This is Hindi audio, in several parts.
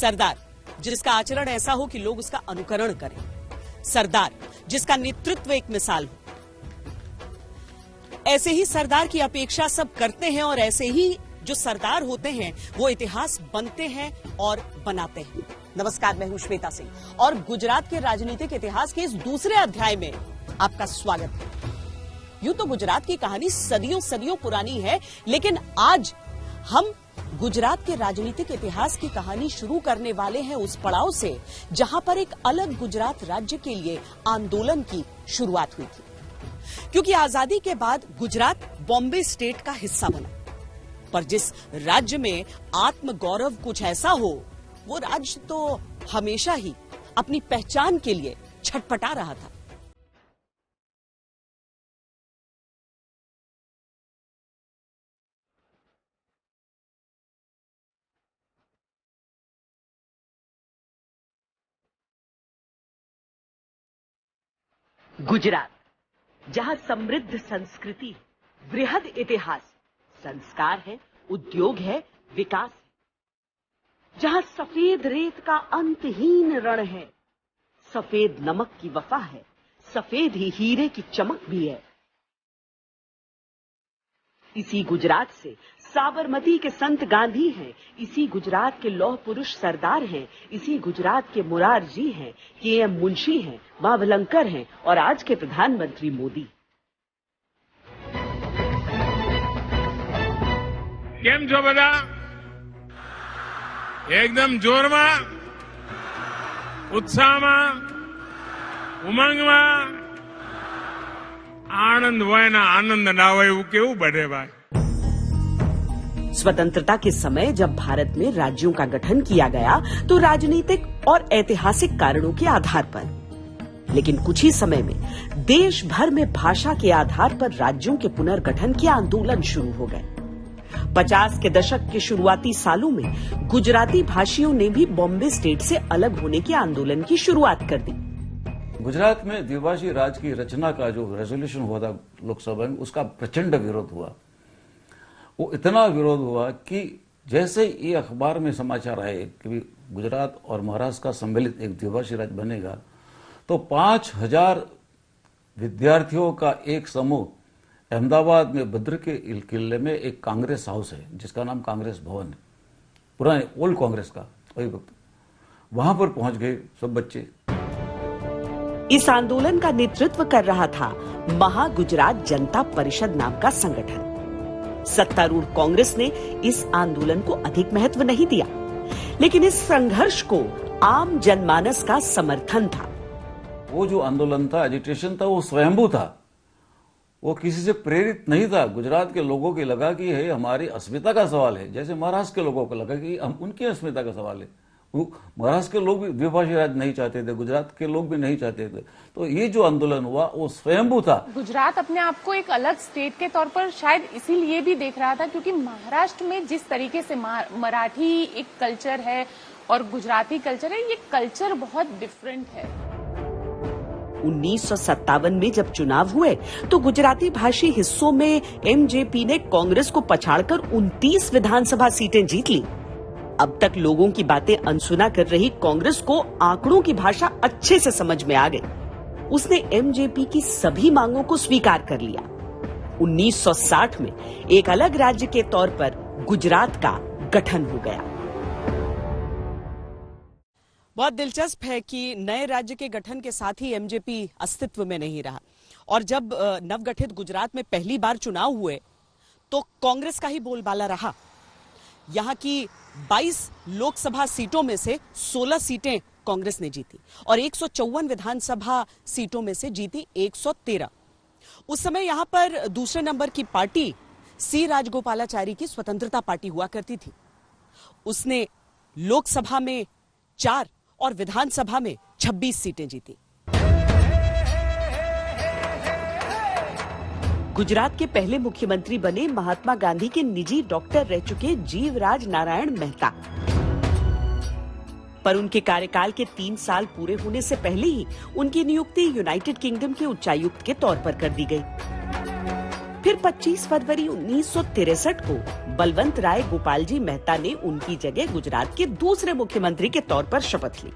सरदार जिसका आचरण ऐसा हो कि लोग उसका अनुकरण करें, सरदार जिसका नेतृत्व एक मिसाल हो। ऐसे ही सरदार की अपेक्षा सब करते हैं और ऐसे ही जो सरदार होते हैं वो इतिहास बनते हैं और बनाते हैं। नमस्कार, मैं हूं श्वेता सिंह और गुजरात के राजनीतिक इतिहास के इस दूसरे अध्याय में आपका स्वागत है। यूं तो गुजरात की कहानी सदियों सदियों पुरानी है, लेकिन आज हम गुजरात के राजनीतिक इतिहास की कहानी शुरू करने वाले हैं उस पड़ाव से जहां पर एक अलग गुजरात राज्य के लिए आंदोलन की शुरुआत हुई थी। क्योंकि आजादी के बाद गुजरात बॉम्बे स्टेट का हिस्सा बना, पर जिस राज्य में आत्म गौरव कुछ ऐसा हो, वो राज्य तो हमेशा ही अपनी पहचान के लिए छटपटा रहा था। गुजरात, जहां समृद्ध संस्कृति, बृहद इतिहास, संस्कार है, उद्योग है, विकास है, जहां सफेद रेत का अंतहीन रण है, सफेद नमक की वफा है, सफेद ही हीरे की चमक भी है। इसी गुजरात से साबरमती के संत गांधी हैं, इसी गुजरात के लौह पुरुष सरदार हैं, इसी गुजरात के मुरारजी हैं, के.एम. मुंशी हैं, महाबलंकर हैं और आज के प्रधानमंत्री मोदी। કેમ છો બધા? એકદમ જોરમાં, ઉત્સાહમાં, ઉમંગમાં, આનંદ હોય ને આનંદ ના હોય એવું કેવું બને ભાઈ? स्वतंत्रता के समय जब भारत में राज्यों का गठन किया गया तो राजनीतिक और ऐतिहासिक कारणों के आधार पर, लेकिन कुछ ही समय में देश भर में भाषा के आधार पर राज्यों के पुनर्गठन के आंदोलन शुरू हो गए। 50 के दशक के शुरुआती सालों में गुजराती भाषियों ने भी बॉम्बे स्टेट से अलग होने के आंदोलन की शुरुआत कर दी। गुजरात में द्विभाषी राज्य की रचना का जो रेजोल्यूशन हुआ था लोकसभा में, उसका प्रचंड विरोध हुआ। वो इतना विरोध हुआ कि जैसे ये अखबार में समाचार आए कि गुजरात और महाराष्ट्र का सम्मिलित एक द्विभाषी राज्य बनेगा, तो 5000 विद्यार्थियों का एक समूह अहमदाबाद में भद्र के किले में एक कांग्रेस हाउस है जिसका नाम कांग्रेस भवन है, पुराने ओल्ड कांग्रेस का, वहां पर पहुंच गए सब बच्चे। इस आंदोलन का नेतृत्व कर रहा था महागुजरात जनता परिषद नाम का संगठन। सत्तारूढ़ कांग्रेस ने इस आंदोलन को अधिक महत्व नहीं दिया, लेकिन इस संघर्ष को आम जनमानस का समर्थन था। वो जो आंदोलन था, एजिटेशन था, वो स्वयंभू था, वो किसी से प्रेरित नहीं था। गुजरात के लोगों को लगा कि ये हमारी अस्मिता का सवाल है, जैसे महाराष्ट्र के लोगों को लगा कि हम उनकी अस्मिता का सवाल है। महाराष्ट्र के लोग भी द्विभाषी राज्य नहीं चाहते थे, गुजरात के लोग भी नहीं चाहते थे। तो ये जो आंदोलन हुआ वो स्वयंभू था। गुजरात अपने आप को एक अलग स्टेट के तौर पर शायद इसीलिए भी देख रहा था क्योंकि महाराष्ट्र में जिस तरीके से मराठी एक कल्चर है और गुजराती कल्चर है, ये कल्चर बहुत डिफरेंट है। 1957 में जब चुनाव हुए तो गुजराती भाषी हिस्सों में एमजेपी ने कांग्रेस को पछाड़कर 29 विधानसभा सीटें जीत ली। अब तक लोगों की बातें अनसुना कर रही कांग्रेस को आंकड़ों की भाषा अच्छे से समझ में आ गई। उसने एमजेपी की सभी मांगों को स्वीकार कर लिया। 1960 में एक अलग राज्य के तौर पर गुजरात का गठन हो गया। बहुत दिलचस्प है कि नए राज्य के गठन के साथ ही एमजेपी अस्तित्व में नहीं रहा, और जब नवगठित गुजरात में पहली बार चुनाव हुए तो कांग्रेस का ही बोलबाला रहा। यहां की 22 लोकसभा सीटों में से 16 सीटें कांग्रेस ने जीती और 154 विधानसभा सीटों में से जीती 113। उस समय यहां पर दूसरे नंबर की पार्टी सी राजगोपालाचारी की स्वतंत्रता पार्टी हुआ करती थी। उसने लोकसभा में 4 और विधानसभा में 26 सीटें जीती। गुजरात के पहले मुख्यमंत्री बने महात्मा गांधी के निजी डॉक्टर रह चुके जीवराज नारायण मेहता, पर उनके कार्यकाल के 3 साल पूरे होने से पहले ही उनकी नियुक्ति यूनाइटेड किंगडम के उच्चायुक्त के तौर पर कर दी गई। फिर 25 फरवरी 1963 को बलवंत राय गोपाल जी मेहता ने उनकी जगह गुजरात के दूसरे मुख्यमंत्री के तौर पर शपथ ली।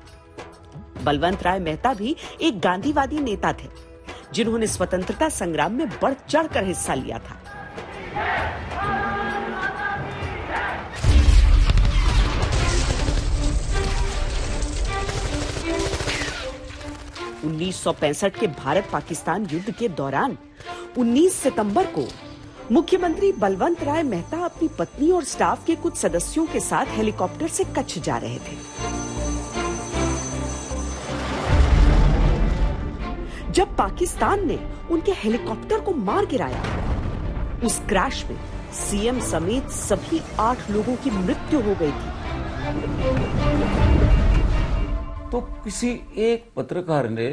बलवंत राय मेहता भी एक गांधीवादी नेता थे, जिन्होंने स्वतंत्रता संग्राम में बढ़ चढ़कर हिस्सा लिया था। उन्नीस के भारत पाकिस्तान युद्ध के दौरान 19 सितंबर को मुख्यमंत्री बलवंत राय मेहता अपनी पत्नी और स्टाफ के कुछ सदस्यों के साथ हेलीकॉप्टर से कच्छ जा रहे थे। जब पाकिस्तान ने उनके हेलीकॉप्टर को मार गिराया, उस क्रैश में सीएम समेत सभी 8 लोगों की मृत्यु हो गई थी। तो किसी एक पत्रकार ने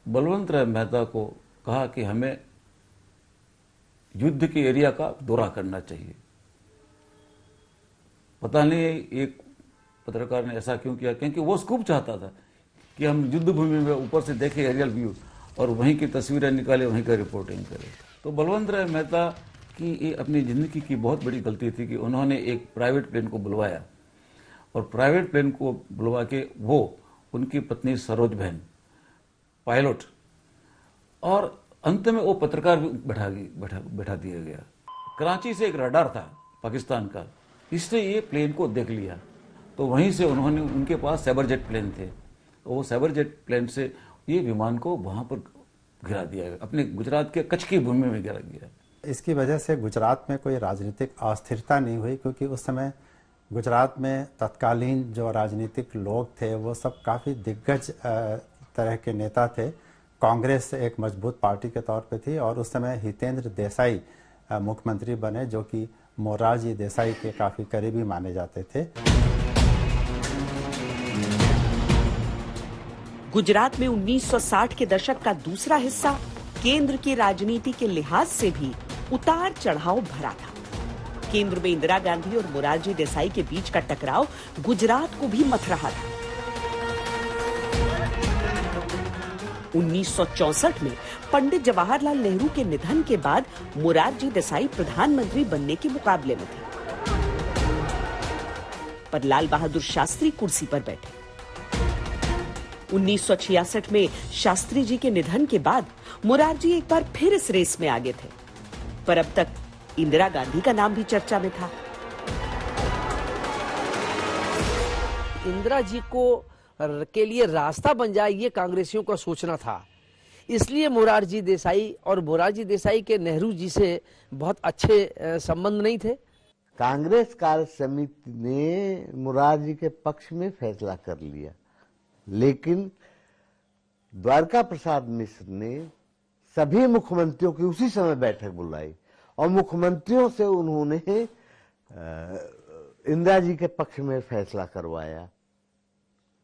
बलवंत राय मेहता को कहा कि हमें युद्ध के एरिया का दौरा करना चाहिए। पता नहीं एक पत्रकार ने ऐसा क्यों किया, क्योंकि वो खूब चाहता था कि हम युद्ध भूमि में ऊपर से देखें एरियल व्यू और वहीं की तस्वीरें निकाले, वहीं का रिपोर्टिंग करें। तो बलवंत राय मेहता की ये अपनी जिंदगी की बहुत बड़ी गलती थी कि उन्होंने एक प्राइवेट प्लेन को बुलवाया और प्राइवेट प्लेन को बुलवा के वो उनकी पत्नी सरोज बहन पायलट और अंत में वो पत्रकार भी बैठा दिया गया। कराची से एक रडार था पाकिस्तान का, इसने ये प्लेन को देख लिया, तो वहीं से उन्होंने, उनके पास साइबर जेट प्लेन थे, तो वो साइबर जेट प्लेन से ये विमान को वहां पर गिरा दिया गया, अपने गुजरात के कच्छ की भूमि में गिरा गया। इसकी वजह से गुजरात में कोई राजनीतिक अस्थिरता नहीं हुई, क्योंकि उस समय गुजरात में तत्कालीन जो राजनीतिक लोग थे वो सब काफ़ी दिग्गज तरह के नेता थे। कांग्रेस एक मजबूत पार्टी के तौर पे थी और उस समय हितेंद्र देसाई मुख्यमंत्री बने, जो कि मोरारजी देसाई के काफ़ी करीबी माने जाते थे। गुजरात में 1960 के दशक का दूसरा हिस्सा केंद्र की राजनीति के लिहाज से भी उतार चढ़ाव भरा था। केंद्र में इंदिरा गांधी और मोरारजी देसाई के बीच का टकराव गुजरात को भी मथ रहा था। 1964 में पंडित जवाहरलाल नेहरू के निधन के बाद मोरारजी देसाई प्रधानमंत्री बनने के मुकाबले में थे, पर लाल बहादुर शास्त्री कुर्सी पर बैठे। 1966 में शास्त्री जी के निधन के बाद मोरारजी एक बार फिर इस रेस में आगे थे, पर अब तक इंदिरा गांधी का नाम भी चर्चा में था। इंदिरा जी को के लिए रास्ता बन जाए, ये कांग्रेसियों का सोचना था। इसलिए मोरारजी देसाई और मोरारजी देसाई के नेहरू जी से बहुत अच्छे संबंध नहीं थे। कांग्रेस कार्य समिति ने मोरारजी के पक्ष में फैसला कर लिया, लेकिन द्वारका प्रसाद मिश्र ने सभी मुख्यमंत्रियों की उसी समय बैठक बुलाई और मुख्यमंत्रियों से उन्होंने इंदिरा जी के पक्ष में फैसला करवाया।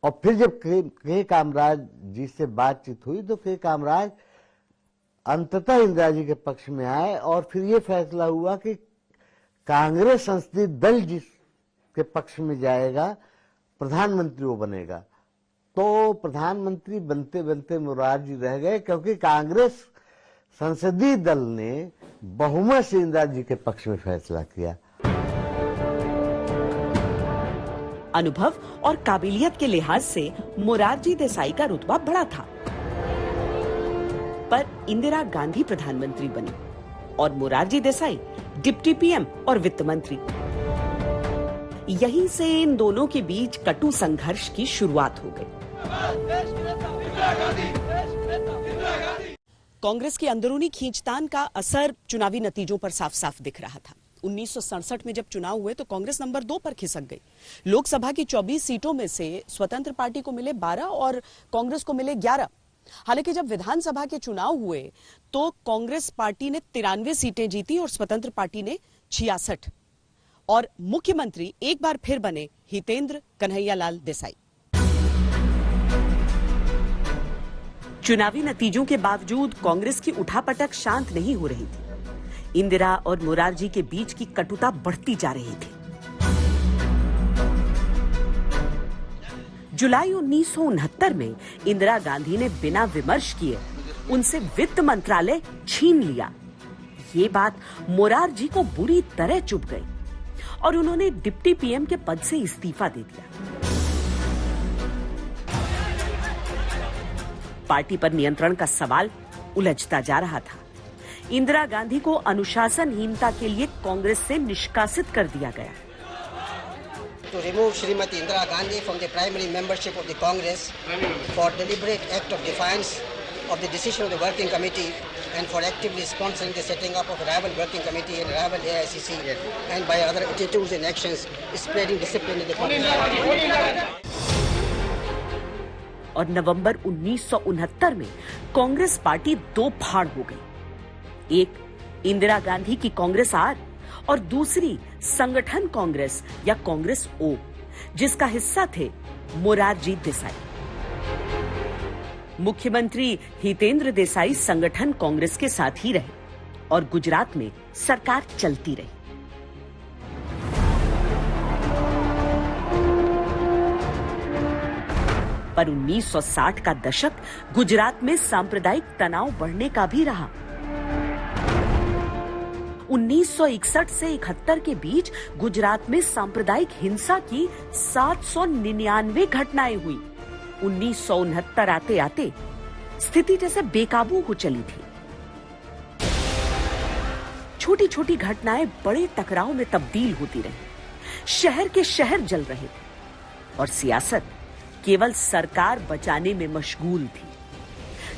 और फिर जब के कामराज जी से बातचीत हुई तो के कामराज अंततः इंदिरा जी के पक्ष में आए और फिर ये फैसला हुआ कि कांग्रेस संसदीय दल जिसके पक्ष में जाएगा प्रधानमंत्री वो बनेगा। तो प्रधानमंत्री बनते बनते मोरारजी रह गए, क्योंकि कांग्रेस संसदीय दल ने बहुमत से इंदिरा जी के पक्ष में फैसला किया। अनुभव और काबिलियत के लिहाज से मोरारजी देसाई का रुतबा बड़ा था, पर इंदिरा गांधी प्रधानमंत्री बनी और मोरारजी देसाई डिप्टी पीएम और वित्त मंत्री। यहीं से इन दोनों के बीच कटु संघर्ष की शुरुआत हो गई। कांग्रेस की अंदरूनी खींचतान का असर चुनावी नतीजों पर साफ साफ दिख रहा था। 1967 में जब चुनाव हुए तो कांग्रेस नंबर 2 पर खिसक गई। लोकसभा की 24 सीटों में से स्वतंत्र पार्टी को मिले 12 और कांग्रेस को मिले 11। हालांकि जब विधानसभा के चुनाव हुए तो कांग्रेस पार्टी ने 93 सीटें जीती और स्वतंत्र पार्टी ने 66 और मुख्यमंत्री एक बार फिर बने हितेंद्र कन्हैयालाल देसाई। चुनावी नतीजों के बावजूद कांग्रेस की उठापटक शांत नहीं हो रही थी। इंदिरा और मोरारजी के बीच की कटुता बढ़ती जा रही थी। जुलाई 1969 में इंदिरा गांधी ने बिना विमर्श किए उनसे वित्त मंत्रालय छीन लिया। ये बात मोरारजी को बुरी तरह चुभ गई और उन्होंने डिप्टी पीएम के पद से इस्तीफा दे दिया। पार्टी पर नियंत्रण का सवाल उलझता जा रहा था। इंदिरा गांधी को अनुशासनहीनता के लिए कांग्रेस से निष्कासित कर दिया गया। To remove Srimati Indira Gandhi from the primary membership of the Congress for deliberate act of defiance of the decision of the working committee and for actively sponsoring the setting up of a rival working committee and rival AICC and by other attitudes and actions spreading discipline in the Congress. और नवंबर 1969 में कांग्रेस पार्टी दो फाड़ हो गई। एक इंदिरा गांधी की कांग्रेस आर और दूसरी संगठन कांग्रेस या कांग्रेस ओ, जिसका हिस्सा थे मोरारजी देसाई। मुख्यमंत्री हितेंद्र देसाई संगठन कांग्रेस के साथ ही रहे और गुजरात में सरकार चलती रही। पर 1960 का दशक गुजरात में सांप्रदायिक तनाव बढ़ने का भी रहा। 1961 से 71 के बीच गुजरात में सांप्रदायिक हिंसा की 799 घटनाएं हुई। 1969 आते आते स्थिति जैसे बेकाबू हो चली थी। छोटी छोटी घटनाएं बड़े टकराव में तब्दील होती रही। शहर के शहर जल रहे थे और सियासत केवल सरकार बचाने में मशगूल थी।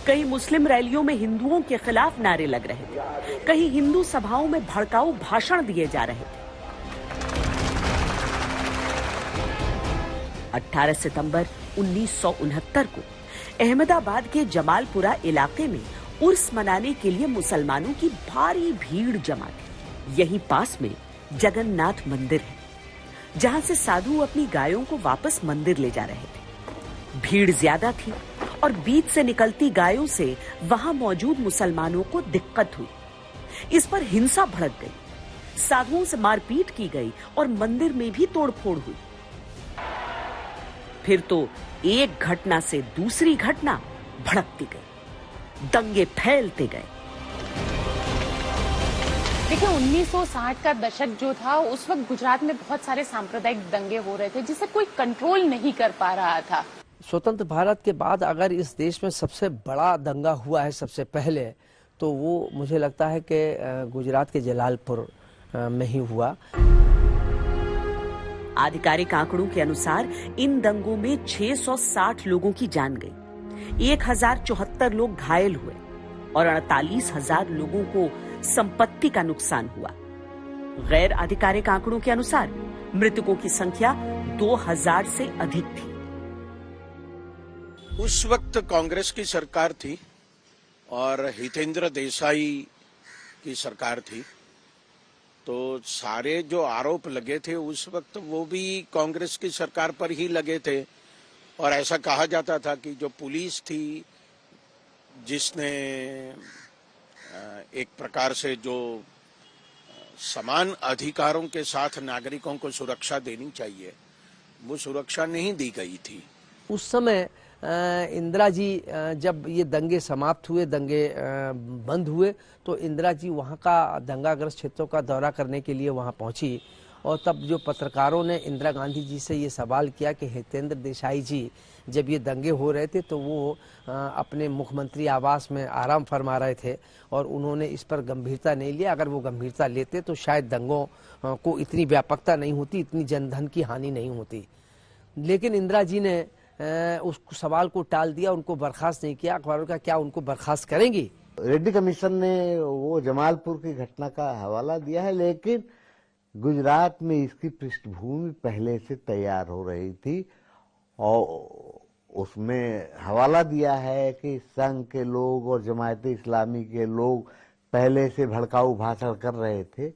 कहीं मुस्लिम रैलियों में हिंदुओं के खिलाफ नारे लग रहे थे, कहीं हिंदू सभाओं में भड़काऊ भाषण दिए जा रहे थे। 18 सितंबर 1969 को अहमदाबाद के जमालपुरा इलाके में उर्स मनाने के लिए मुसलमानों की भारी भीड़ जमा थी। यहीं पास में जगन्नाथ मंदिर है, जहां से साधु अपनी गायों को वापस मंदिर ले जा रहे थे। भीड़ ज्यादा थी और बीच से निकलती गायों से वहां मौजूद मुसलमानों को दिक्कत हुई। इस पर हिंसा भड़क गई, साधुओं से मारपीट की गई और मंदिर में भी तोड़फोड़ हुई। फिर तो एक घटना से दूसरी घटना भड़कती गई, दंगे फैलते गए। देखिए 1960 का दशक जो था, उस वक्त गुजरात में बहुत सारे सांप्रदायिक दंगे हो रहे थे जिसे कोई कंट्रोल नहीं कर पा रहा था। स्वतंत्र भारत के बाद अगर इस देश में सबसे बड़ा दंगा हुआ है सबसे पहले, तो वो मुझे लगता है कि गुजरात के जलालपुर में ही हुआ। आधिकारिक आंकड़ों के अनुसार इन दंगों में 660 लोगों की जान गई, 1074 लोग घायल हुए और 48,000 लोगों को संपत्ति का नुकसान हुआ। गैर आधिकारिक आंकड़ों के अनुसार मृतकों की संख्या 2000 से अधिक थी। उस वक्त कांग्रेस की सरकार थी और हितेंद्र देसाई की सरकार थी, तो सारे जो आरोप लगे थे उस वक्त वो भी कांग्रेस की सरकार पर ही लगे थे। और ऐसा कहा जाता था कि जो पुलिस थी, जिसने एक प्रकार से जो समान अधिकारों के साथ नागरिकों को सुरक्षा देनी चाहिए, वो सुरक्षा नहीं दी गई थी। उस समय इंदिरा जी जब ये दंगे समाप्त हुए, दंगे बंद हुए, तो इंदिरा जी वहाँ का दंगाग्रस्त क्षेत्रों का दौरा करने के लिए वहाँ पहुँची। और तब जो पत्रकारों ने इंदिरा गांधी जी से ये सवाल किया कि हितेंद्र देसाई जी जब ये दंगे हो रहे थे तो वो अपने मुख्यमंत्री आवास में आराम फरमा रहे थे और उन्होंने इस पर गंभीरता नहीं लिया। अगर वो गंभीरता लेते तो शायद दंगों को इतनी व्यापकता नहीं होती, इतनी जनधन की हानि नहीं होती। लेकिन इंदिरा जी ने उस सवाल को टाल दिया, उनको बर्खास्त नहीं किया। अखबारों का क्या उनको बर्खास्त करेंगी? रेड्डी कमीशन ने वो जमालपुर की घटना का हवाला दिया है, लेकिन गुजरात में इसकी पृष्ठभूमि पहले से तैयार हो रही थी और उसमें हवाला दिया है कि संघ के लोग और जमायते इस्लामी के लोग पहले से भड़काऊ भाषण कर रहे थे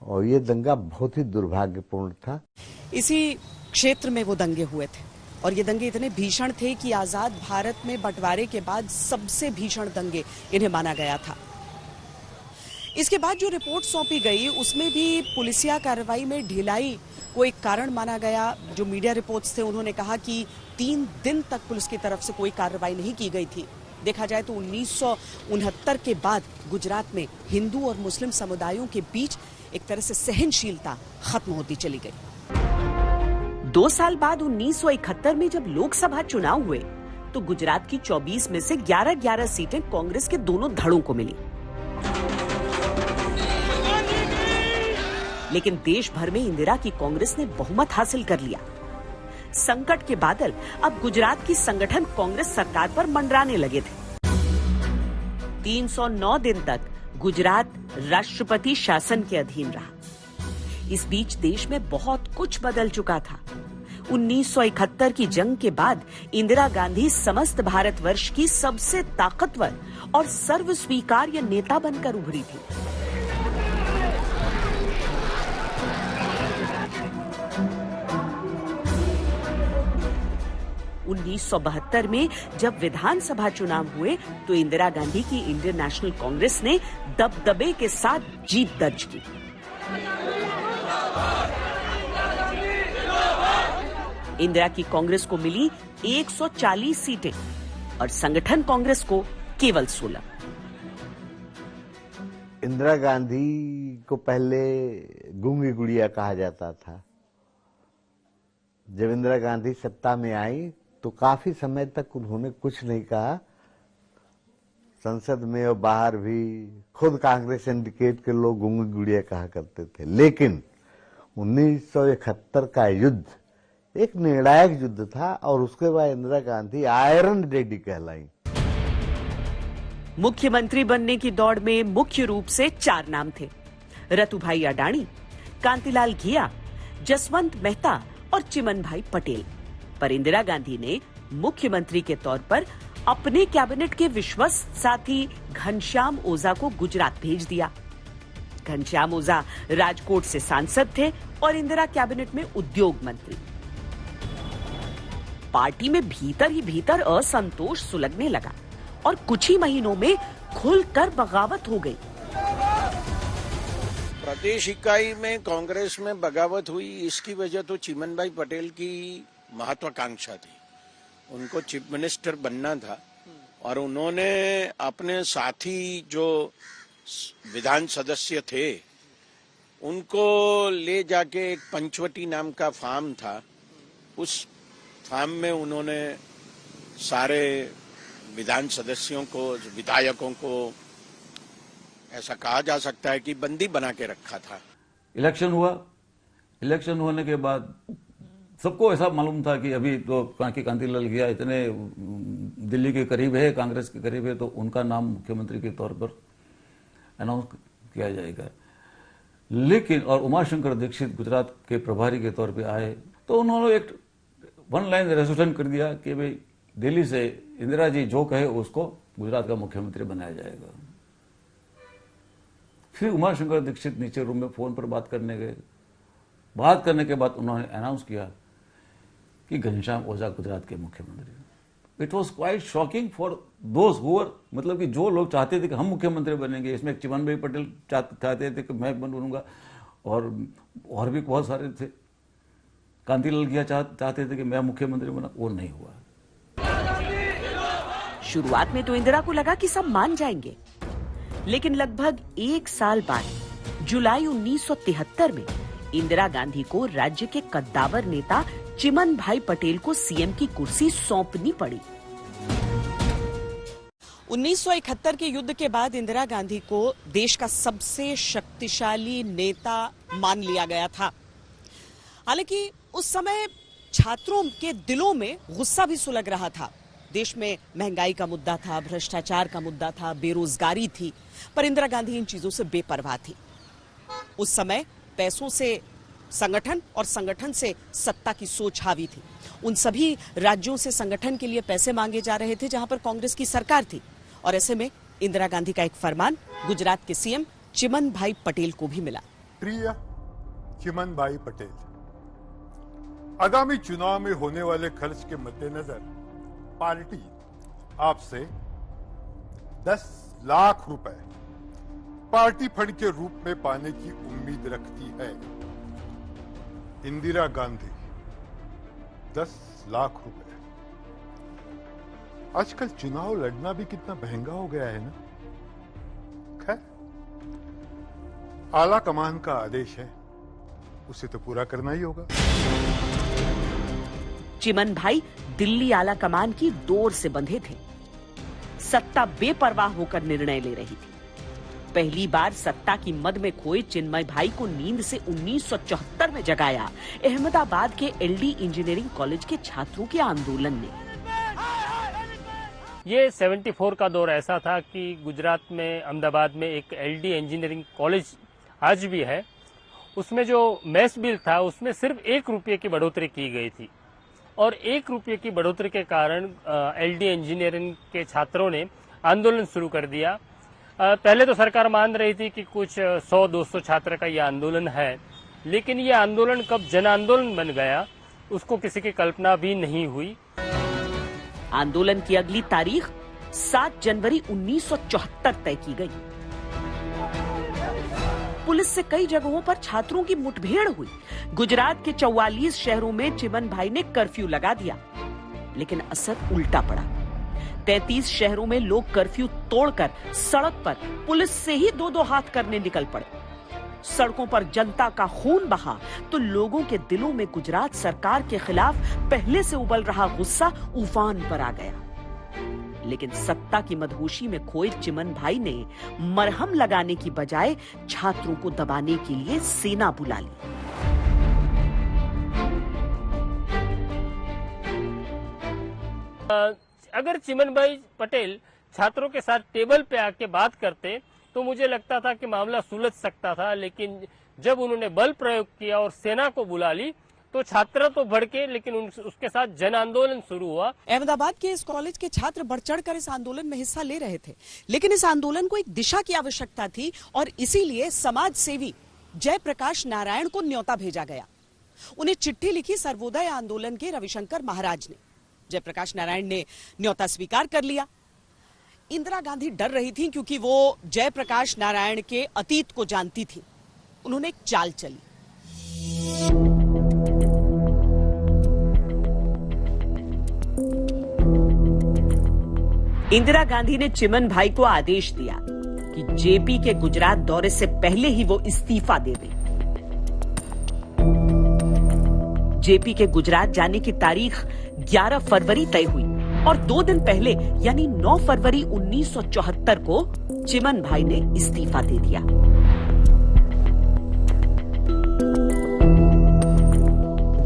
और ये दंगा बहुत ही दुर्भाग्यपूर्ण था। इसी क्षेत्र में वो दंगे हुए थे और ये दंगे इतने भीषण थे कि आजाद भारत में बंटवारे के बाद सबसे भीषण दंगे इन्हें माना गया था। इसके बाद जो रिपोर्ट सौंपी गई उसमें भी पुलिसिया कार्रवाई में ढिलाई को एक कारण माना गया। जो मीडिया रिपोर्ट्स थे उन्होंने कहा कि 3 दिन तक पुलिस की तरफ से कोई कार्रवाई नहीं की गई थी। देखा जाए तो 1969 के बाद गुजरात में हिंदू और मुस्लिम समुदायों के बीच एक तरह से सहनशीलता खत्म होती चली गई। 2 साल बाद 1971 में जब लोकसभा चुनाव हुए तो गुजरात की 24 में से 11-11 सीटें कांग्रेस के दोनों धड़ों को मिली। लेकिन देश भर में इंदिरा की कांग्रेस ने बहुमत हासिल कर लिया। संकट के बादल अब गुजरात की संगठन कांग्रेस सरकार पर मंडराने लगे थे। 309 दिन तक गुजरात राष्ट्रपति शासन के अधीन रहा। इस बीच देश में बहुत कुछ बदल चुका था। 1971 की जंग के बाद इंदिरा गांधी समस्त भारतवर्ष की सबसे ताकतवर और सर्वस्वीकार्य नेता बनकर उभरी थी। उन्नीस 1972 में जब विधानसभा चुनाव हुए तो इंदिरा गांधी की इंडियन नेशनल कांग्रेस ने दबदबे के साथ जीत दर्ज की। इंदिरा की कांग्रेस को मिली 140 सीटें और संगठन कांग्रेस को केवल 16। इंदिरा गांधी को पहले गूंगी गुड़िया कहा जाता था। जब इंदिरा गांधी सत्ता में आई तो काफी समय तक उन्होंने कुछ नहीं कहा। संसद में और बाहर भी खुद कांग्रेस सिंडिकेट के लोग गूंगी गुड़िया कहा करते थे। लेकिन 1971 का युद्ध एक निर्णायक युद्ध था और उसके बाद इंदिरा गांधी आयरन लेडी कहलाई। मुख्यमंत्री बनने की दौड़ में मुख्य रूप से 4 नाम थे: रतुभाई अडाणी, कांतिलाल घिया, जसवंत मेहता और चिमन भाई पटेल। पर इंदिरा गांधी ने मुख्यमंत्री के तौर पर अपने कैबिनेट के विश्वस्त साथी घनश्याम ओझा को गुजरात भेज दिया। घनश्याम ओझा राजकोट से सांसद थे और इंदिरा कैबिनेट में उद्योग मंत्री। पार्टी में भीतर ही भीतर असंतोष सुलगने लगा और कुछ ही महीनों में खुलकर बगावत हो गई। प्रदेश इकाई में कांग्रेस में बगावत हुई, इसकी वजह तो चिमन भाई पटेल की महत्वाकांक्षा थी। उनको चीफ मिनिस्टर बनना था और उन्होंने अपने साथी जो विधान सदस्य थे उनको ले जाके एक पंचवटी नाम का फार्म था, उस फार्म में उन्होंने सारे विधान सदस्यों को, विधायकों को ऐसा कहा जा सकता है कि बंदी बना के रखा था। इलेक्शन हुआ। इलेक्शन होने के बाद सबको ऐसा मालूम था कि अभी तो कांतिलाल घिया इतने दिल्ली के करीब है, कांग्रेस के करीब है, तो उनका नाम मुख्यमंत्री के तौर पर अनाउंस किया जाएगा। लेकिन और उमाशंकर दीक्षित गुजरात के प्रभारी के तौर पे आए तो उन्होंने एक 1 लाइन रेजोल्यूशन कर दिया कि भाई दिल्ली से इंदिरा जी जो कहे उसको गुजरात का मुख्यमंत्री बनाया जाएगा। फिर उमाशंकर दीक्षित नीचे रूम में फोन पर बात करने गए। बात करने के बाद उन्होंने अनाउंस किया कि घनश्याम ओझा गुजरात के मुख्यमंत्री। It was quite shocking for those हुअर, मतलब कि जो लोग चाहते थे कि हम मुख्यमंत्री बनेंगे, इसमें चिमन भाई पटेल चाहते थे कि मैं बनूंगा और भी बहुत सारे थे। कांतिलाल घिया चाहते थे कि मैं मुख्यमंत्री बना, वो नहीं हुआ। शुरुआत में तो इंदिरा को लगा कि सब मान जाएंगे, लेकिन लगभग 1 साल बाद जुलाई 1973 में इंदिरा गांधी को राज्य के कद्दावर नेता चिमन भाई पटेल को सीएम की कुर्सी सौंपनी पड़ी। 1971 के युद्ध के बाद इंदिरा गांधी को देश का सबसे शक्तिशाली नेता मान लिया गया था। हालांकि उस समय छात्रों के दिलों में गुस्सा भी सुलग रहा था। देश में महंगाई का मुद्दा था, भ्रष्टाचार का मुद्दा था, बेरोजगारी थी, पर इंदिरा गांधी इन चीजों से बेपरवाह थी। उस समय पैसों से संगठन और संगठन से सत्ता की सोच हावी थी। उन सभी राज्यों से संगठन के लिए पैसे मांगे जा रहे थे जहां पर कांग्रेस की सरकार थी, और ऐसे में इंदिरा गांधी का एक फरमान गुजरात के सीएम चिमन भाई पटेल को भी मिला। प्रिय चिमन भाई पटेल, आगामी चुनाव में होने वाले खर्च के मद्देनजर पार्टी आपसे 10 लाख रुपए पार्टी फंड के रूप में पाने की उम्मीद रखती है। इंदिरा गांधी 10 लाख रुपए। आजकल चुनाव लड़ना भी कितना महंगा हो गया है ना। खैर, आला कमान का आदेश है, उसे तो पूरा करना ही होगा। चिमन भाई दिल्ली आला कमान की डोर से बंधे थे। सत्ता बेपरवाह होकर निर्णय ले रही थी। पहली बार सत्ता की मद में खोए चिन्मय भाई को नींद से 1974 में जगाया अहमदाबाद के एलडी इंजीनियरिंग कॉलेज के छात्रों के आंदोलन ने। ये 74 का दौर ऐसा था कि गुजरात में अहमदाबाद में एक एलडी इंजीनियरिंग कॉलेज आज भी है, उसमें जो मेस बिल था उसमें सिर्फ 1 रुपये की बढ़ोतरी की गई थी और 1 रुपये की बढ़ोतरी के कारण एलडी इंजीनियरिंग के छात्रों ने आंदोलन शुरू कर दिया। पहले तो सरकार मान रही थी कि कुछ 100-200 छात्र का ये आंदोलन है, लेकिन ये आंदोलन कब जन आंदोलन बन गया उसको किसी की कल्पना भी नहीं हुई। आंदोलन की अगली तारीख 7 जनवरी 1974 तय की गई। पुलिस से कई जगहों पर छात्रों की मुठभेड़ हुई। गुजरात के 44 शहरों में चिमन भाई ने कर्फ्यू लगा दिया, लेकिन असर उल्टा पड़ा। 33 शहरों में लोग कर्फ्यू तोड़कर सड़क पर पुलिस से ही 2-2 हाथ करने निकल पड़े। सड़कों पर जनता का खून बहा तो लोगों के दिलों में गुजरात सरकार के खिलाफ पहले से उबल रहा गुस्सा उफान पर आ गया। लेकिन सत्ता की मदहोशी में खोए चिमन भाई ने मरहम लगाने की बजाय छात्रों को दबाने के लिए सेना बुला ली। अगर चिमन भाई पटेल छात्रों के साथ टेबल पे आके बात करते तो मुझे लगता था कि मामला सुलझ सकता था, लेकिन जब उन्होंने बल प्रयोग किया और सेना को बुला ली तो छात्र तो भड़के, लेकिन उसके साथ जन आंदोलन शुरू हुआ। अहमदाबाद के इस कॉलेज के छात्र बढ़ चढ़कर इस आंदोलन में हिस्सा ले रहे थे, लेकिन इस आंदोलन को एक दिशा की आवश्यकता थी और इसीलिए समाज सेवी जयप्रकाश नारायण को न्योता भेजा गया। उन्हें चिट्ठी लिखी सर्वोदय आंदोलन के रविशंकर महाराज ने। जयप्रकाश नारायण ने न्योता स्वीकार कर लिया। इंदिरा गांधी डर रही थी क्योंकि वो जयप्रकाश नारायण के अतीत को जानती थी। उन्होंने एक चाल चली। इंदिरा गांधी ने चिमन भाई को आदेश दिया कि जेपी के गुजरात दौरे से पहले ही वो इस्तीफा दे दे। जेपी के गुजरात जाने की तारीख 11 फरवरी तय हुई और 2 दिन पहले यानी 9 फरवरी 1974 को चिमन भाई ने इस्तीफा दे दिया।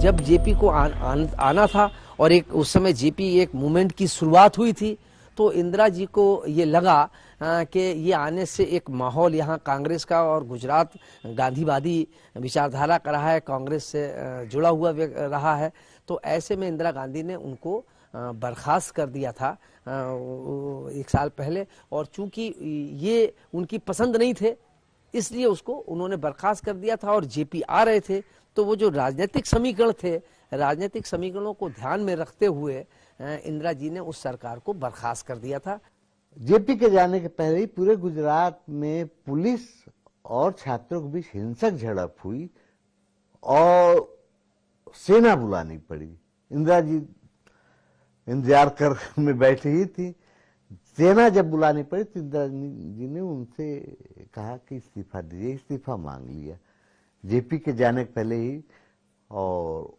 जब जेपी को आना था और एक उस समय जेपी एक मूवमेंट की शुरुआत हुई थी, तो इंदिरा जी को ये लगा कि ये आने से एक माहौल यहाँ कांग्रेस का और गुजरात गांधीवादी विचारधारा का रहा है, कांग्रेस से जुड़ा हुआ रहा है। तो ऐसे में इंदिरा गांधी ने उनको बर्खास्त कर दिया था 1 साल पहले, और चूंकि ये उनकी पसंद नहीं थे इसलिए उसको उन्होंने बर्खास्त कर दिया था। और जेपी आ रहे थे तो वो जो राजनीतिक समीकरण थे, राजनीतिक समीकरणों को ध्यान में रखते हुए इंदिरा जी ने उस सरकार को बर्खास्त कर दिया था। जेपी के जाने के पहले ही पूरे गुजरात में पुलिस और छात्रों के बीच हिंसक झड़प हुई और सेना बुलानी पड़ी। इंदिरा जी इंतजार कर में बैठी ही थी। सेना जब बुलानी पड़ी तो इंदिरा जी ने उनसे कहा कि इस्तीफा दीजिए। इस्तीफा मांग लिया जेपी के जाने के पहले ही, और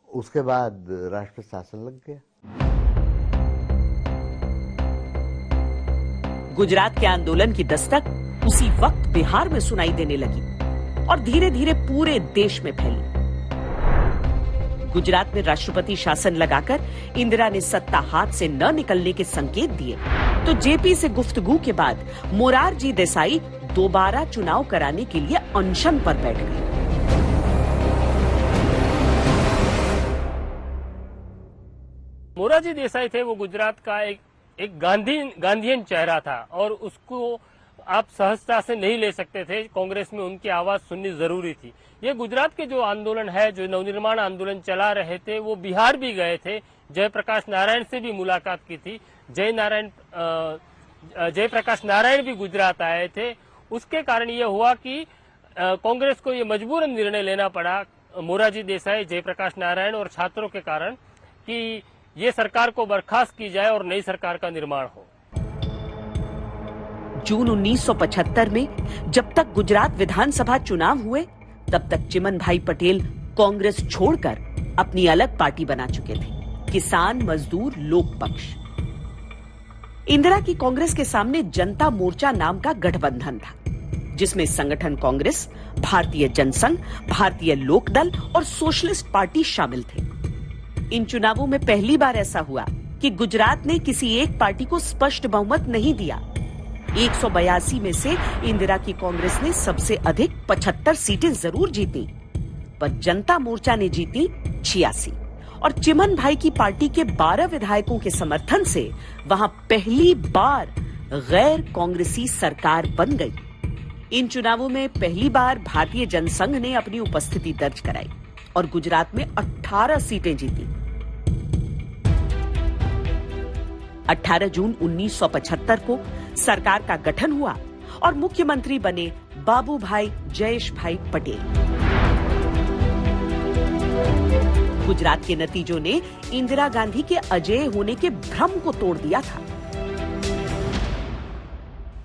उसके बाद राष्ट्रपति शासन लग गया। गुजरात के आंदोलन की दस्तक उसी वक्त बिहार में सुनाई देने लगी और धीरे धीरे पूरे देश में फैली। गुजरात में राष्ट्रपति शासन लगाकर इंदिरा ने सत्ता हाथ से न निकलने के संकेत दिए तो जेपी से गुफ्तगू के बाद मोरारजी देसाई दोबारा चुनाव कराने के लिए अनशन पर बैठ गए। मोरारजी देसाई थे वो गुजरात का एक गांधीयन चेहरा था और उसको आप सहजता से नहीं ले सकते थे। कांग्रेस में उनकी आवाज सुननी जरूरी थी। ये गुजरात के जो आंदोलन है, जो नवनिर्माण आंदोलन चला रहे थे, वो बिहार भी गए थे। जयप्रकाश नारायण से भी मुलाकात की थी। जयप्रकाश नारायण भी गुजरात आए थे। उसके कारण ये हुआ कि कांग्रेस को ये मजबूरन निर्णय लेना पड़ा, मोरारजी देसाई, जयप्रकाश नारायण और छात्रों के कारण, कि ये सरकार को बर्खास्त की जाए और नई सरकार का निर्माण हो। जून 1975 में जब तक गुजरात विधानसभा चुनाव हुए तब तक चिमन भाई पटेल कांग्रेस छोड़कर अपनी अलग पार्टी बना चुके थे, किसान मजदूर लोक पक्ष। इंदिरा की कांग्रेस के सामने जनता मोर्चा नाम का गठबंधन था, जिसमें संगठन कांग्रेस, भारतीय जनसंघ, भारतीय लोकदल और सोशलिस्ट पार्टी शामिल थे। इन चुनावों में पहली बार ऐसा हुआ कि गुजरात ने किसी एक पार्टी को स्पष्ट बहुमत नहीं दिया। 182 में से इंदिरा की कांग्रेस ने सबसे अधिक 75 सीटें जरूर जीती, पर जनता मोर्चा ने जीती 86 और चिमन भाई की पार्टी के 12 विधायकों के समर्थन से वहां पहली बार गैर कांग्रेसी सरकार बन गई। इन चुनावों में पहली बार भारतीय जनसंघ ने अपनी उपस्थिति दर्ज कराई और गुजरात में 18 सीटें जीती। 18 जून 1975 को सरकार का गठन हुआ और मुख्यमंत्री बने बाबू भाई जयेश भाई पटेल। गुजरात के नतीजों ने इंदिरा गांधी के अजेय होने के भ्रम को तोड़ दिया था।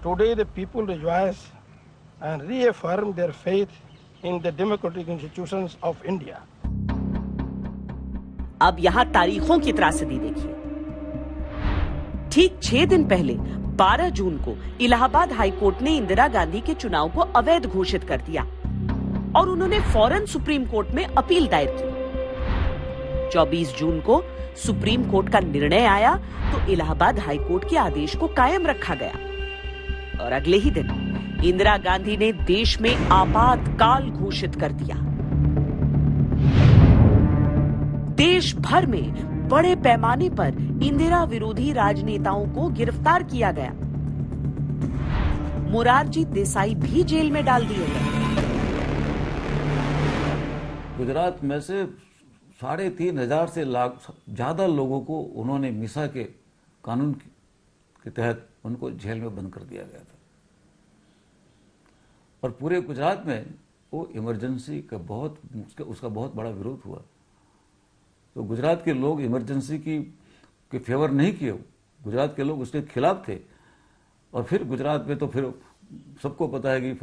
Today the people rejoice and reaffirm their faith in the democratic institutions of India. अब यहां तारीखों की त्रासदी देखिए। ठीक 6 दिन पहले 12 जून को इलाहाबाद हाईकोर्ट ने इंदिरा गांधी के चुनाव को अवैध घोषित कर दिया और उन्होंने फौरन सुप्रीम कोर्ट में अपील दायर की। 24 जून को सुप्रीम कोर्ट का निर्णय आया तो इलाहाबाद हाईकोर्ट के आदेश को कायम रखा गया और अगले ही दिन इंदिरा गांधी ने देश में आपातकाल घोषित कर दिया। देश भर में बड़े पैमाने पर इंदिरा विरोधी राजनेताओं को गिरफ्तार किया गया। मोरारजी देसाई भी जेल में डाल दिए गए। गुजरात में से 3,500 से ज्यादा लोगों को उन्होंने मिसा के कानून के तहत उनको जेल में बंद कर दिया गया था और पूरे गुजरात में वो इमरजेंसी का उसका बहुत बड़ा विरोध हुआ। तो गुजरात के लोग इमरजेंसी के फेवर नहीं किए, गुजरात के लोग उसके खिलाफ थे। और फिर गुजरात में तो फिर सबको पता है कि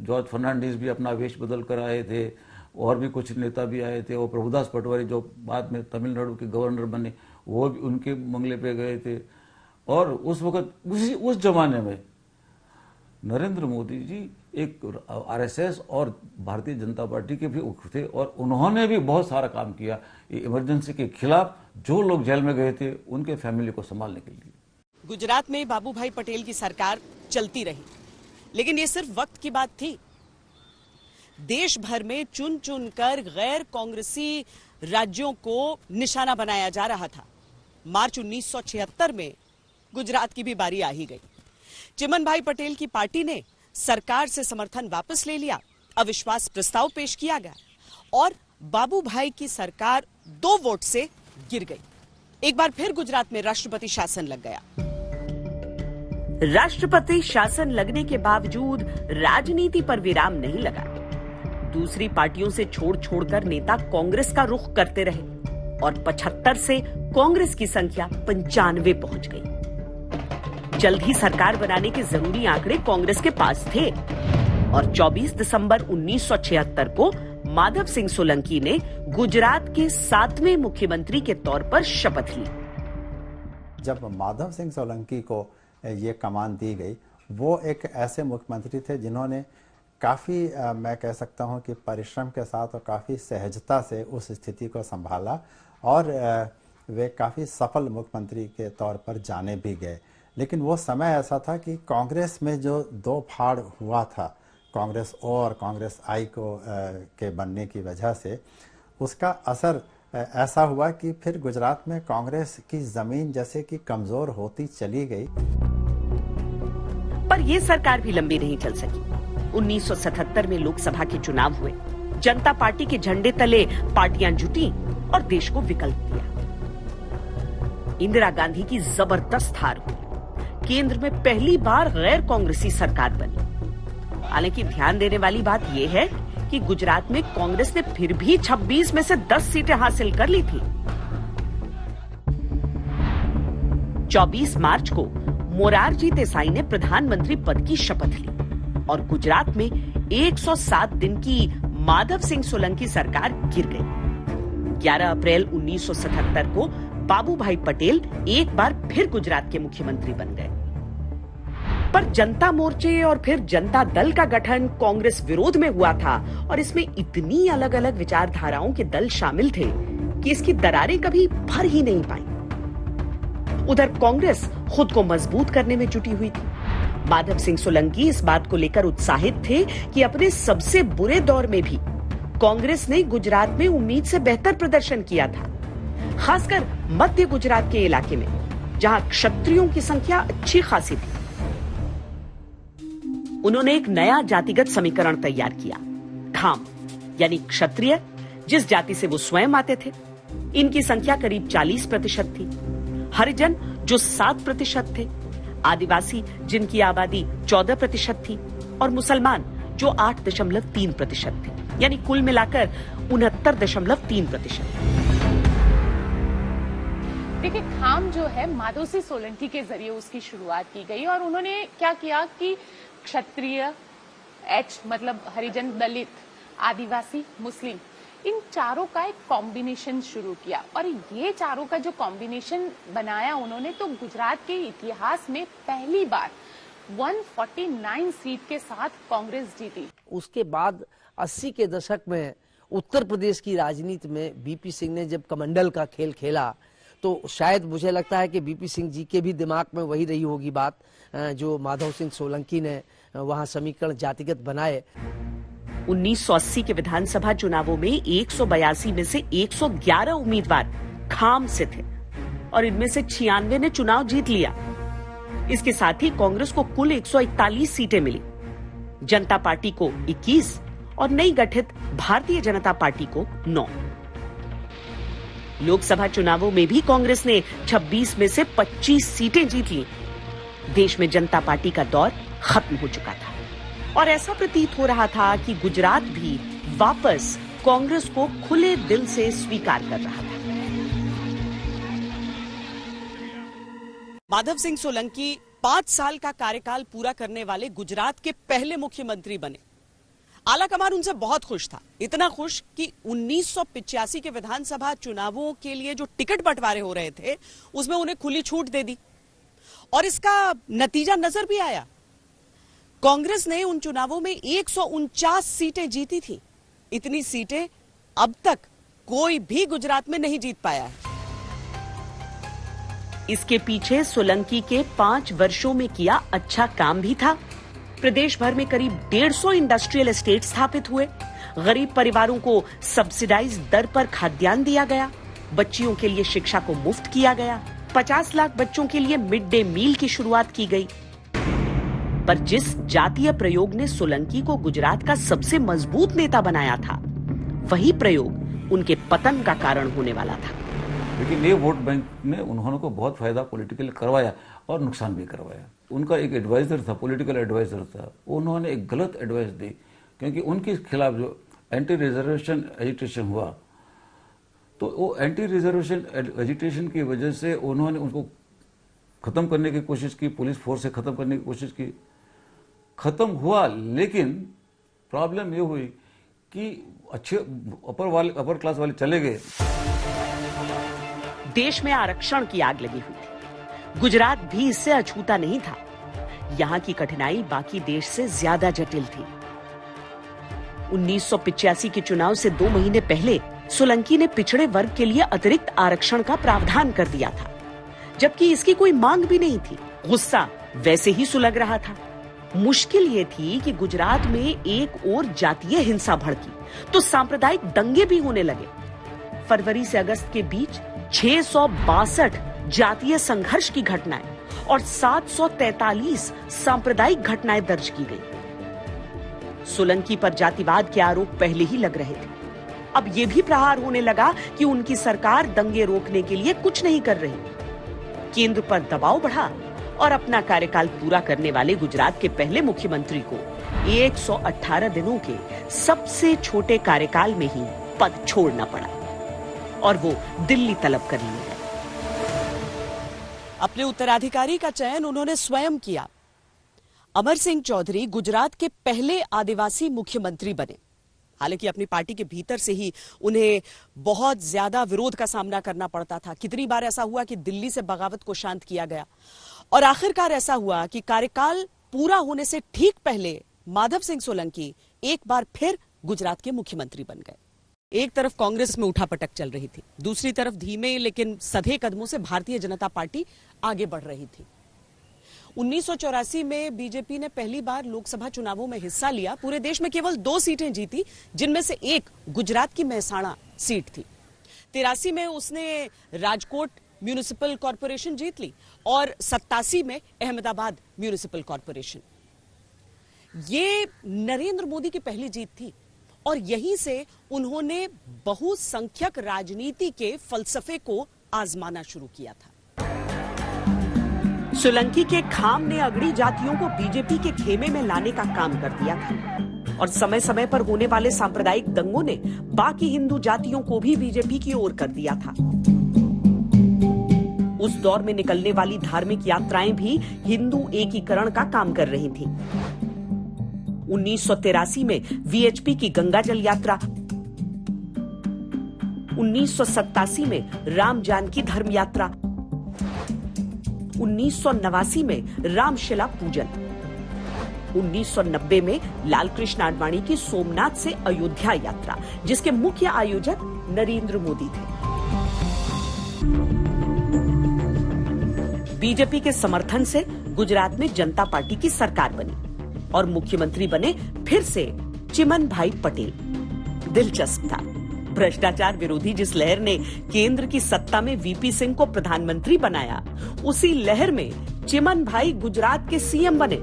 जॉर्ज फर्नांडिस भी अपना वेश बदल कर आए थे और भी कुछ नेता भी आए थे और प्रभुदास पटवारी जो बाद में तमिलनाडु के गवर्नर बने वो भी उनके बंगले पे गए थे। और उस वक्त उस जमाने में नरेंद्र मोदी जी एक आरएसएस और भारतीय जनता पार्टी के भी थे और उन्होंने भी बहुत सारा काम किया इमरजेंसी के खिलाफ। जो लोग जेल में गए थे उनके फैमिली को संभालने के लिए। गुजरात में बाबू भाई पटेल की सरकार चलती रही, लेकिन ये सिर्फ वक्त की बात थी। देश भर में चुन चुन कर गैर कांग्रेसी राज्यों को निशाना बनाया जा रहा था। मार्च 1976 में गुजरात की भी बारी आ ही गई। चिमन भाई पटेल की पार्टी ने सरकार से समर्थन वापस ले लिया, अविश्वास प्रस्ताव पेश किया गया और बाबू भाई की सरकार 2 वोट से गिर गई। एक बार फिर गुजरात में राष्ट्रपति शासन लग गया। राष्ट्रपति शासन लगने के बावजूद राजनीति पर विराम नहीं लगा। दूसरी पार्टियों से छोड़कर नेता कांग्रेस का रुख करते रहे और 75 से कांग्रेस की संख्या 95 पहुंच गई। जल्द ही सरकार बनाने के जरूरी आंकड़े कांग्रेस के पास थे और 24 दिसंबर 1976 को माधव सिंह सोलंकी ने गुजरात के 7वें मुख्यमंत्री के तौर पर शपथ ली। जब माधव सिंह सोलंकी को ये कमान दी गई, वो एक ऐसे मुख्यमंत्री थे जिन्होंने काफ़ी मैं कह सकता हूँ कि परिश्रम के साथ और काफ़ी सहजता से उस स्थिति को संभाला और वे काफ़ी सफल मुख्यमंत्री के तौर पर जाने भी गए। लेकिन वो समय ऐसा था कि कांग्रेस में जो 2 फाड़ हुआ था, कांग्रेस ओ और कांग्रेस आई को के बनने की वजह से, उसका असर ऐसा हुआ कि फिर गुजरात में कांग्रेस की जमीन जैसे कि कमजोर होती चली गई। पर यह सरकार भी लंबी नहीं चल सकी। 1977 में लोकसभा के चुनाव हुए। जनता पार्टी के झंडे तले पार्टियां जुटी और देश को विकल्प दिया। इंदिरा गांधी की जबरदस्त हार हुई। केंद्र में पहली बार गैर कांग्रेसी सरकार बनी। हालांकि ध्यान देने वाली बात यह है कि गुजरात में कांग्रेस ने फिर भी 26 में से 10 सीटें हासिल कर ली थी। 24 मार्च को मोरारजी देसाई ने प्रधानमंत्री पद की शपथ ली और गुजरात में 107 दिन की माधव सिंह सोलंकी सरकार गिर गई। 11 अप्रैल 1977 को बाबूभाई पटेल एक बार फिर गुजरात के मुख्यमंत्री बन गए। पर जनता मोर्चे और फिर जनता दल का गठन कांग्रेस विरोध में हुआ था और इसमें इतनी अलग अलग विचारधाराओं के दल शामिल थे कि इसकी दरारें कभी भर ही नहीं पाई। उधर कांग्रेस खुद को मजबूत करने में जुटी हुई थी। माधव सिंह सोलंकी इस बात को लेकर उत्साहित थे कि अपने सबसे बुरे दौर में भी कांग्रेस ने गुजरात में उम्मीद से बेहतर प्रदर्शन किया था, खासकर मध्य गुजरात के इलाके में जहां क्षत्रियों की संख्या अच्छी खासी थी। उन्होंने एक नया जातिगत समीकरण तैयार किया। खाम यानी क्षत्रिय, जिस जाति से वो स्वयं आते थे, इनकी संख्या करीब 40% थी। हरिजन जो 7% थे, आदिवासी जिनकी आबादी 14% थी और मुसलमान जो 8.3% थे, यानी कुल मिलाकर 69.3%। देखिए, खाम जो है माधव सिंह सोलंकी के जरिए उसकी शुरुआत की गई और उन्होंने क्या किया कि क्षत्रिय, एच मतलब हरिजन, दलित, आदिवासी, मुस्लिम, इन चारों का एक कॉम्बिनेशन शुरू किया और ये चारों का जो कॉम्बिनेशन बनाया उन्होंने, तो गुजरात के इतिहास में पहली बार 149 सीट के साथ कांग्रेस जीती। उसके बाद 80 के दशक में उत्तर प्रदेश की राजनीति में बीपी सिंह ने जब कमंडल का खेल खेला तो शायद मुझे लगता है कि बीपी सिंह जी के भी दिमाग में वही रही होगी बात जो माधव सिंह सोलंकी ने वहां समीकरण जातिगत बनाए। 1980 के विधानसभा चुनावों में 182 में से 111 उम्मीदवार खाम से थे और इनमें से 96 ने चुनाव जीत लिया। इसके साथ ही कांग्रेस को कुल 141 सीटें मिली, जनता पार्टी को 21 और नई गठित भारतीय जनता पार्टी को 9। लोकसभा चुनावों में भी कांग्रेस ने 26 में से 25 सीटें जीत ली। देश में जनता पार्टी का दौर खत्म हो चुका था और ऐसा प्रतीत हो रहा था कि गुजरात भी वापस कांग्रेस को खुले दिल से स्वीकार कर रहा था। माधव सिंह सोलंकी 5 साल का कार्यकाल पूरा करने वाले गुजरात के पहले मुख्यमंत्री बने। आलाकमान उनसे बहुत खुश था, इतना खुश कि 1985 के विधानसभा चुनावों के लिए जो टिकट बंटवारे हो रहे थे उसमें उन्हें खुली छूट दे दी और इसका नतीजा नजर भी आया। कांग्रेस ने उन चुनावों में 149 सीटें जीती थी। इतनी सीटें अब तक कोई भी गुजरात में नहीं जीत पाया है। इसके पीछे सोलंकी के 5 वर्षों में किया अच्छा काम भी था। प्रदेश भर में करीब 150 इंडस्ट्रियल एस्टेट स्थापित हुए, गरीब परिवारों को सब्सिडाइज दर पर खाद्यान्न दिया गया, बच्चियों के लिए शिक्षा को मुफ्त किया गया, 50 लाख बच्चों के लिए मिड डे मील की शुरुआत की गई। पर जिस जातीय प्रयोग ने सोलंकी को गुजरात का सबसे मजबूत नेता बनाया था, वही प्रयोग उनके पतन का कारण होने वाला था। लेकिन ये वोट बैंक ने उन्होंने को बहुत फायदा पॉलिटिकल करवाया और नुकसान भी करवाया। उनका एक एडवाइजर था, पॉलिटिकल एडवाइजर था, उन्होंने एक गलत एडवाइस दी क्योंकि उनके खिलाफ जो एंटी रिजर्वेशन एजिटेशन हुआ, तो वो एंटी रिजर्वेशन एजिटेशन की वजह से उन्होंने उनको खत्म करने की कोशिश की, पुलिस फोर्स से खत्म करने की कोशिश की। खत्म हुआ, लेकिन प्रॉब्लम ये हुई कि अच्छे अपर क्लास वाले चले गए। देश में आरक्षण की आग लगी हुई थी। गुजरात भी इससे अछूता नहीं था। यहां की कठिनाई बाकी देश से ज्यादा जटिल थी। 1985 के चुनाव से 2 महीने पहले सोलंकी ने पिछड़े वर्ग के लिए अतिरिक्त आरक्षण का प्रावधान कर दिया था, जबकि इसकी कोई मांग भी नहीं थी। गुस्सा वैसे ही सुलग रहा था। मुश्किल ये थी कि गुजरात में एक और जातीय हिंसा भड़की तो सांप्रदायिक दंगे भी होने लगे। फरवरी से अगस्त के बीच 662 जातीय संघर्ष की घटनाएं और 743 सांप्रदायिक घटनाएं दर्ज की गई। सोलंकी पर जातिवाद के आरोप पहले ही लग रहे थे। अब यह भी प्रहार होने लगा कि उनकी सरकार दंगे रोकने के लिए कुछ नहीं कर रही। केंद्र पर दबाव बढ़ा और अपना कार्यकाल पूरा करने वाले गुजरात के पहले मुख्यमंत्री को 118 दिनों के सबसे छोटे कार्यकाल में ही पद छोड़ना पड़ा और वो दिल्ली तलब कर लिए गए। अपने उत्तराधिकारी का चयन उन्होंने स्वयं किया। अमर सिंह चौधरी गुजरात के पहले आदिवासी मुख्यमंत्री बने। हालांकि अपनी पार्टी के भीतर से ही उन्हें बहुत ज्यादा विरोध का सामना करना पड़ता था। कितनी बार ऐसा हुआ कि दिल्ली से बगावत को शांत किया गया और आखिरकार ऐसा हुआ कि कार्यकाल पूरा होने से ठीक पहले माधव सिंह सोलंकी एक बार फिर गुजरात के मुख्यमंत्री बन गए। एक तरफ कांग्रेस में उठापटक चल रही थी, दूसरी तरफ धीमे लेकिन सधे कदमों से भारतीय जनता पार्टी आगे बढ़ रही थी। 1984 में बीजेपी ने पहली बार लोकसभा चुनावों में हिस्सा लिया। पूरे देश में केवल 2 सीटें जीती, जिनमें से एक गुजरात की मेहसाणा सीट थी। 83 में उसने राजकोट म्यूनिसिपल कॉरपोरेशन जीत ली और 87 में अहमदाबाद म्यूनिसिपल कॉरपोरेशन। ये नरेंद्र मोदी की पहली जीत थी और यहीं से उन्होंने बहुसंख्यक राजनीति के फलसफे को आजमाना शुरू किया था। सोलंकी के खाम ने अगड़ी जातियों को बीजेपी के खेमे में लाने का काम कर दिया था और समय समय पर होने वाले सांप्रदायिक दंगों ने बाकी हिंदू जातियों को भी बीजेपी की ओर कर दिया था। उस दौर में निकलने वाली धार्मिक यात्राएं भी हिंदू एकीकरण का काम कर रही थीं। 1983 में वीएचपी की गंगा जल यात्रा, 1987 में राम जानकी धर्म यात्रा, 1989 में रामशिला पूजन, 1990 में लालकृष्ण आडवाणी की सोमनाथ से अयोध्या यात्रा, जिसके मुख्य आयोजक नरेंद्र मोदी थे। बीजेपी के समर्थन से गुजरात में जनता पार्टी की सरकार बनी और मुख्यमंत्री बने फिर से चिमनभाई पटेल। दिलचस्प था, भ्रष्टाचार विरोधी जिस लहर ने केंद्र की सत्ता में वीपी सिंह को प्रधानमंत्री बनाया, उसी लहर में चिमनभाई गुजरात के सीएम बने,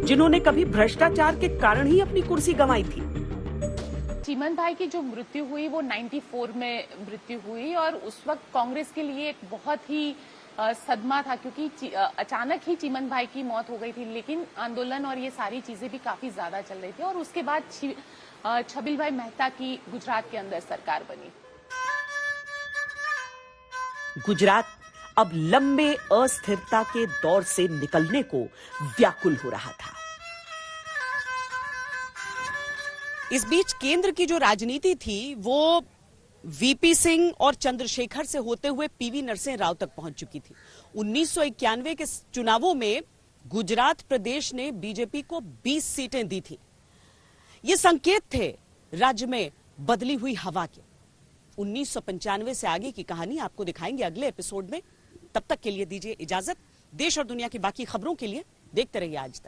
जिन्होंने कभी भ्रष्टाचार के कारण ही अपनी कुर्सी गंवाई थी। चिमनभाई की जो मृत्यु हुई वो 94 में मृत्यु हुई और उस वक्त कांग्रेस के लिए एक बहुत ही सदमा था, क्योंकि अचानक ही चिमनभाई की मौत हो गई थी। लेकिन आंदोलन और ये सारी चीजें भी काफी ज्यादा चल रही थी और उसके बाद छबिलभाई मेहता की गुजरात के अंदर सरकार बनी। गुजरात अब लंबे अस्थिरता के दौर से निकलने को व्याकुल हो रहा था। इस बीच केंद्र की जो राजनीति थी वो वीपी सिंह और चंद्रशेखर से होते हुए पीवी नरसिंह राव तक पहुंच चुकी थी। 1991 के चुनावों में गुजरात प्रदेश ने बीजेपी को 20 सीटें दी थी। ये संकेत थे राज्य में बदली हुई हवा के। 1995 से आगे की कहानी आपको दिखाएंगे अगले एपिसोड में। तब तक के लिए दीजिए इजाजत। देश और दुनिया की बाकी खबरों के लिए देखते रहिए आज तक।